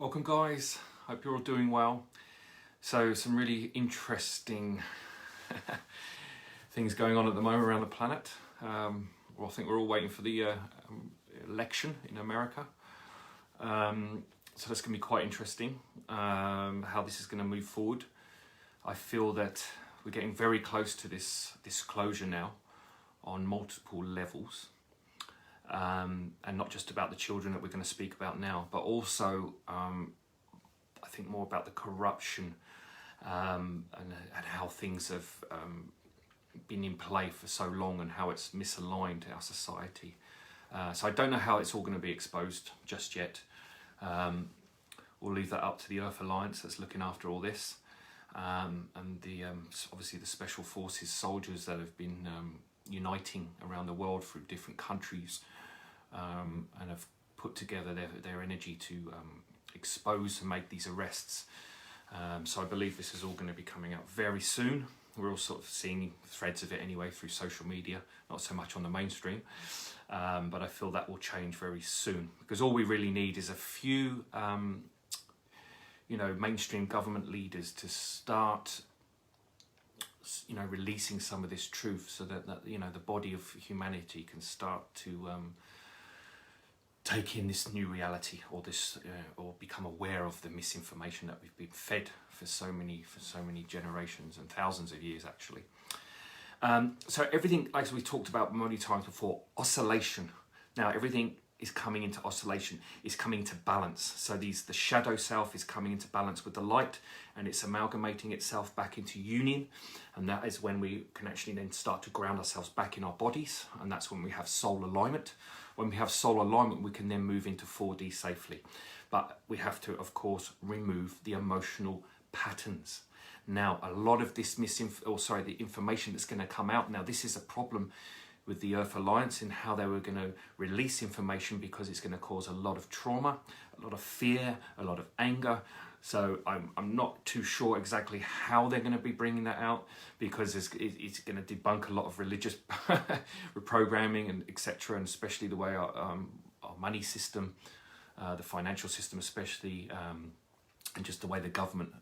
Welcome guys, hope you're all doing well. So some really interesting things going on at the moment around the planet. I think we're all waiting for the election in America. So that's going to be quite interesting, how this is going to move forward. I feel that we're getting very close to this disclosure now on multiple levels. And not just about the children that we're going to speak about now, but also I think more about the corruption and how things have been in play for so long and how it's misaligned our society. So I don't know how it's all going to be exposed just yet. We'll leave that up to the Earth Alliance that's looking after all this, and obviously the Special Forces soldiers that have been uniting around the world through different countries, and have put together their energy to expose and make these arrests. So I believe this is all going to be coming out very soon. We're all sort of seeing threads of it anyway through social media, not so much on the mainstream, but I feel that will change very soon, because all we really need is a few mainstream government leaders to start releasing some of this truth, so that the body of humanity can start to take in this new reality, or become aware of the misinformation that we've been fed for so many generations and thousands of years actually. So everything, as we talked about many times before, oscillation. Now everything is coming into oscillation, is coming into balance. So the shadow self is coming into balance with the light, and it's amalgamating itself back into union, and that is when we can actually then start to ground ourselves back in our bodies, and that's when we have soul alignment. When we have soul alignment, we can then move into 4D safely, but we have to, of course, remove the emotional patterns. Now, a lot of this the information that's going to come out now, this is a problem with the Earth Alliance in how they were going to release information, because it's going to cause a lot of trauma, a lot of fear, a lot of anger. So I'm not too sure exactly how they're going to be bringing that out, because it's going to debunk a lot of religious reprogramming and etc., and especially the way our money system, the financial system especially, and just the way the government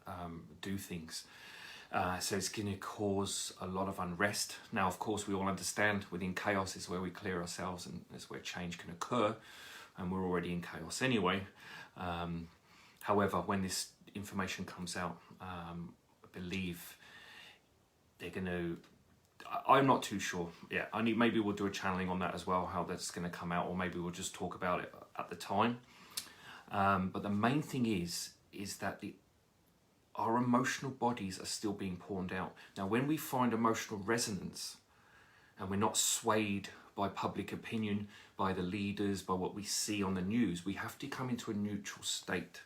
do things. So it's going to cause a lot of unrest. Now, of course, we all understand within chaos is where we clear ourselves, and is where change can occur, and we're already in chaos anyway. However, when this information comes out, I believe they're going to... I'm not too sure. Yeah, maybe we'll do a channeling on that as well, how that's going to come out, or maybe we'll just talk about it at the time. But the main thing is that our emotional bodies are still being pawned out. Now, when we find emotional resonance, and we're not swayed by public opinion, by the leaders, by what we see on the news, we have to come into a neutral state.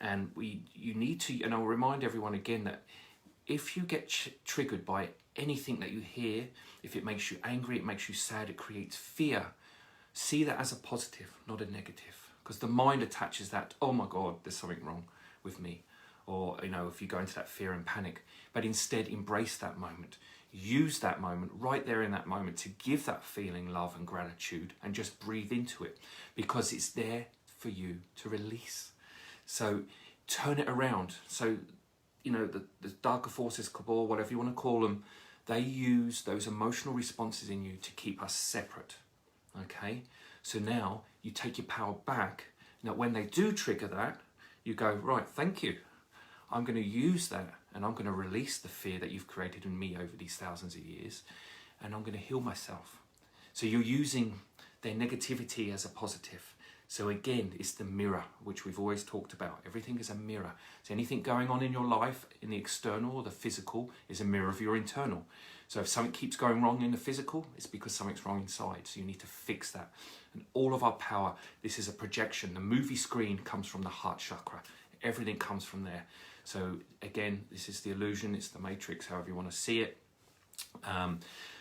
And you need to, and I'll remind everyone again that if you get triggered by anything that you hear, if it makes you angry, it makes you sad, it creates fear, see that as a positive, not a negative. Because the mind attaches that, oh my God, there's something wrong with me. Or, if you go into that fear and panic, but instead embrace that moment. Use that moment right there in that moment to give that feeling love and gratitude, and just breathe into it, because it's there for you to release. So turn it around. So, the darker forces, cabal, whatever you want to call them, they use those emotional responses in you to keep us separate. Okay? So now you take your power back. Now, when they do trigger that, you go, right, thank you. I'm going to use that, and I'm going to release the fear that you've created in me over these thousands of years, and I'm going to heal myself. So you're using their negativity as a positive. So again, it's the mirror, which we've always talked about. Everything is a mirror. So anything going on in your life, in the external or the physical, is a mirror of your internal. So if something keeps going wrong in the physical, it's because something's wrong inside. So you need to fix that. And all of our power, this is a projection. The movie screen comes from the heart chakra. Everything comes from there. So again, this is the illusion, it's the matrix, however you want to see it.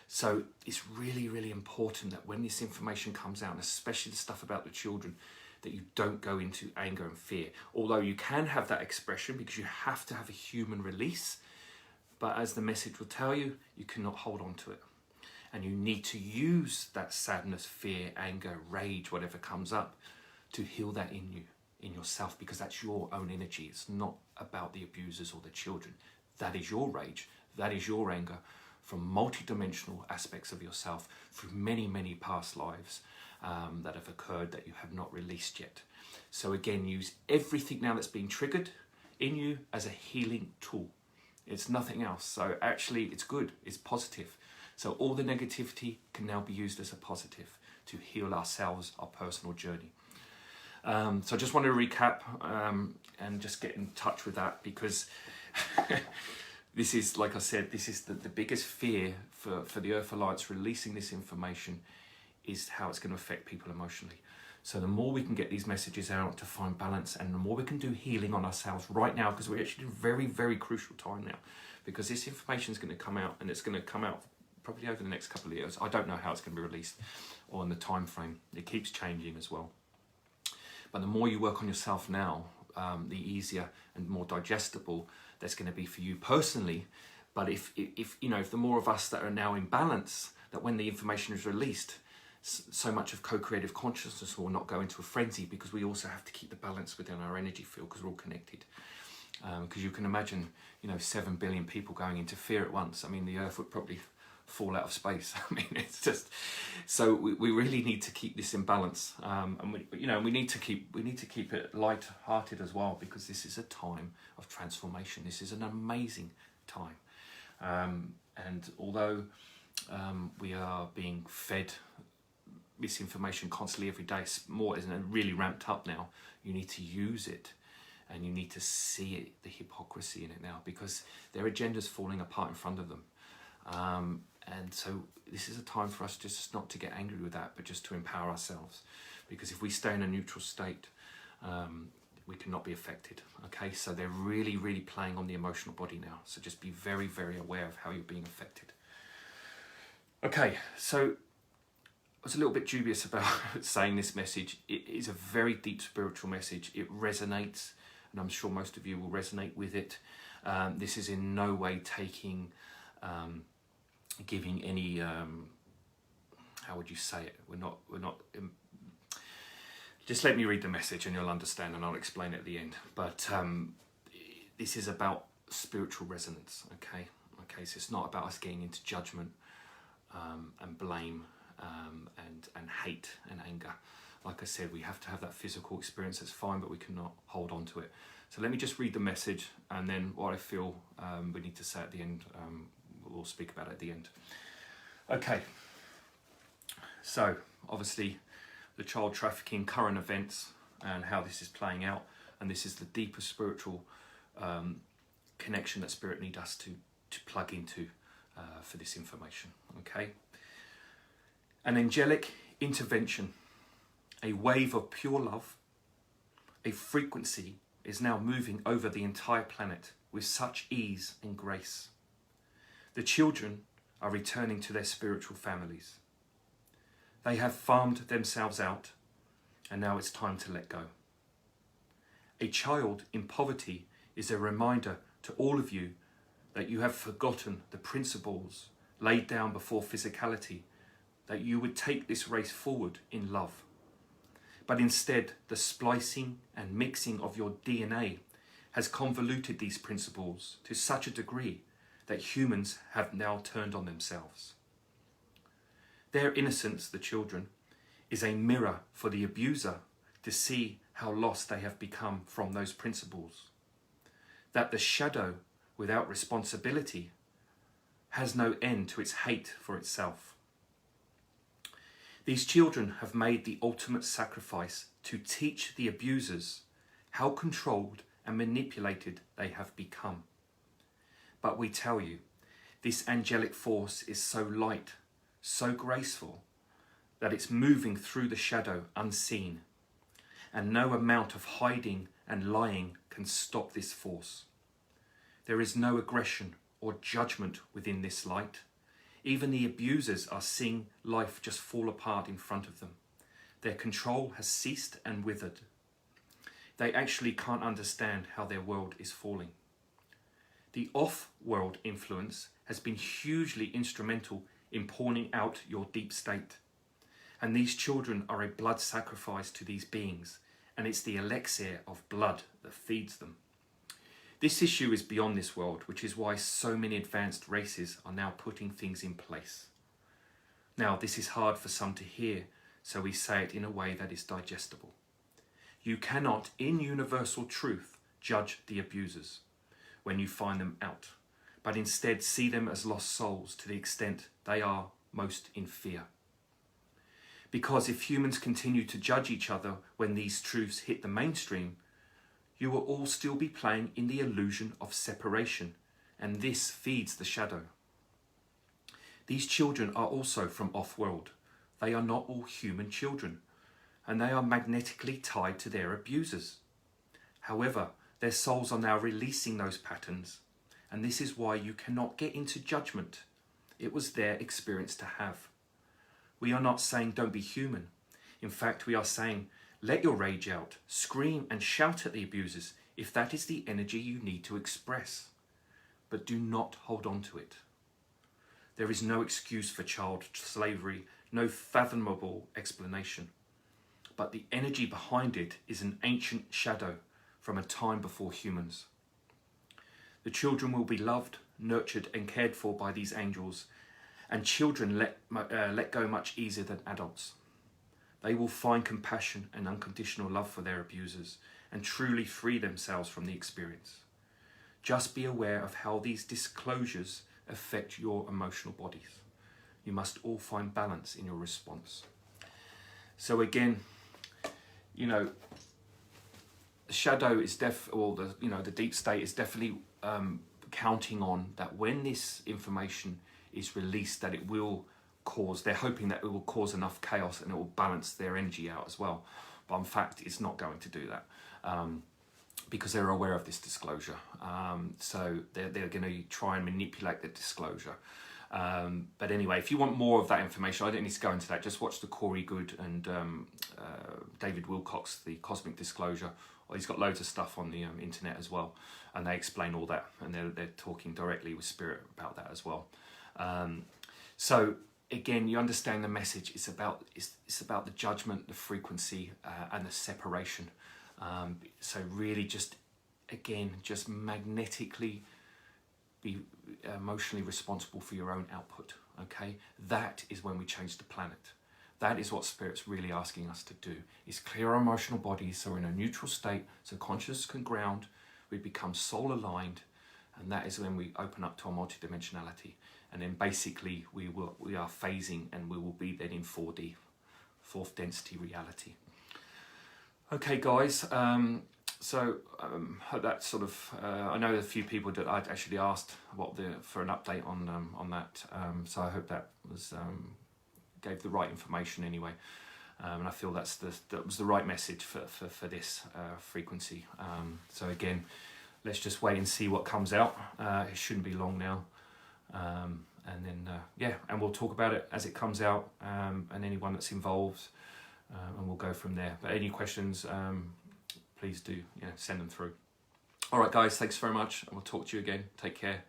So it's really, really important that when this information comes out, and especially the stuff about the children, that you don't go into anger and fear. Although you can have that expression, because you have to have a human release. But as the message will tell you, you cannot hold on to it. And you need to use that sadness, fear, anger, rage, whatever comes up, to heal that in you. in yourself, because that's your own energy. It's not about the abusers or the children. That is your rage, that is your anger from multi-dimensional aspects of yourself through many, many past lives that have occurred that you have not released yet. So again, use everything now that's been triggered in you as a healing tool. It's nothing else. So actually it's good, it's positive. So all the negativity can now be used as a positive to heal ourselves, our personal journey. So I just wanted to recap and just get in touch with that, because this is, like I said, this is the biggest fear for the Earth Alliance releasing this information, is how it's going to affect people emotionally. So the more we can get these messages out to find balance, and the more we can do healing on ourselves right now, because we're actually in a very, very crucial time now, because this information is going to come out, and it's going to come out probably over the next couple of years. I don't know how it's going to be released or in the time frame. It keeps changing as well. But the more you work on yourself now, the easier and more digestible that's going to be for you personally. But if the more of us that are now in balance, that when the information is released, so much of co-creative consciousness will not go into a frenzy, because we also have to keep the balance within our energy field, because we're all connected. Because you can imagine, 7 billion people going into fear at once. I mean, the Earth would probably fall out of space. I mean, it's just, so we really need to keep this in balance, and we need to keep it light-hearted as well, because this is a time of transformation. This is an amazing time, and although we are being fed misinformation constantly every day, more isn't really ramped up now. You need to use it, and you need to see it, the hypocrisy in it now, because their agenda's falling apart in front of them. And so this is a time for us just not to get angry with that, but just to empower ourselves. Because if we stay in a neutral state, we cannot be affected. Okay, so they're really, really playing on the emotional body now. So just be very, very aware of how you're being affected. Okay, so I was a little bit dubious about saying this message. It is a very deep spiritual message. It resonates, and I'm sure most of you will resonate with it. This is in no way giving any, how would you say it? We're not. Just let me read the message and you'll understand, and I'll explain it at the end. But this is about spiritual resonance, okay? Okay, so it's not about us getting into judgment and blame and hate and anger. Like I said, we have to have that physical experience, that's fine, but we cannot hold on to it. So let me just read the message, and then what I feel we need to say at the end, we'll speak about it at the end. Okay, so obviously the child trafficking current events and how this is playing out, and this is the deeper spiritual connection that Spirit need us to plug into for this information. Okay, an angelic intervention, a wave of pure love, a frequency is now moving over the entire planet with such ease and grace. The children are returning to their spiritual families. They have farmed themselves out, and now it's time to let go. A child in poverty is a reminder to all of you that you have forgotten the principles laid down before physicality, that you would take this race forward in love. But instead, the splicing and mixing of your DNA has convoluted these principles to such a degree that humans have now turned on themselves. Their innocence, the children, is a mirror for the abuser to see how lost they have become from those principles. That the shadow without responsibility has no end to its hate for itself. These children have made the ultimate sacrifice to teach the abusers how controlled and manipulated they have become. But we tell you, this angelic force is so light, so graceful, that it's moving through the shadow unseen, and no amount of hiding and lying can stop this force. There is no aggression or judgment within this light. Even the abusers are seeing life just fall apart in front of them. Their control has ceased and withered. They actually can't understand how their world is falling. The off-world influence has been hugely instrumental in pawning out your deep state. And these children are a blood sacrifice to these beings and it's the elixir of blood that feeds them. This issue is beyond this world, which is why so many advanced races are now putting things in place. Now, this is hard for some to hear, so we say it in a way that is digestible. You cannot, in universal truth, judge the abusers when you find them out, but instead see them as lost souls to the extent they are most in fear. Because if humans continue to judge each other when these truths hit the mainstream, you will all still be playing in the illusion of separation, and this feeds the shadow. These children are also from off-world. They are not all human children, and they are magnetically tied to their abusers. However, their souls are now releasing those patterns, and this is why you cannot get into judgment. It was their experience to have. We are not saying don't be human. In fact, we are saying let your rage out, scream and shout at the abusers if that is the energy you need to express. But do not hold on to it. There is no excuse for child slavery, no fathomable explanation. But the energy behind it is an ancient shadow from a time before humans. The children will be loved, nurtured and cared for by these angels, and children let go much easier than adults. They will find compassion and unconditional love for their abusers and truly free themselves from the experience. Just be aware of how these disclosures affect your emotional bodies. You must all find balance in your response. So again, you know, the shadow is the deep state is definitely counting on that when this information is released, that it will cause, they're hoping that it will cause enough chaos and it will balance their energy out as well. But in fact, it's not going to do that because they're aware of this disclosure. So they're going to try and manipulate the disclosure. But anyway, if you want more of that information, I don't need to go into that. Just watch the Corey Good and David Wilcox, the Cosmic Disclosure. He's got loads of stuff on the internet as well, and they explain all that, and they're talking directly with Spirit about that as well. So again, you understand the message. It's about the judgment, the frequency, and the separation. So really, just magnetically be emotionally responsible for your own output. Okay, that is when we change the planet. That is what Spirit's really asking us to do, is clear our emotional bodies so we're in a neutral state, so consciousness can ground, we become soul aligned, and that is when we open up to our multidimensionality. And then basically we are phasing, and we will be then in 4D, fourth density reality. Okay guys, hope that sort of, I know a few people that I'd actually asked for an update on that, so I hope that was gave the right information anyway, and I feel that was the right message for this frequency. So again, let's just wait and see what comes out. It shouldn't be long now, and then and we'll talk about it as it comes out, and anyone that's involved, and we'll go from there. But any questions, please do send them through. All right guys, thanks very much, and we'll talk to you again. Take care.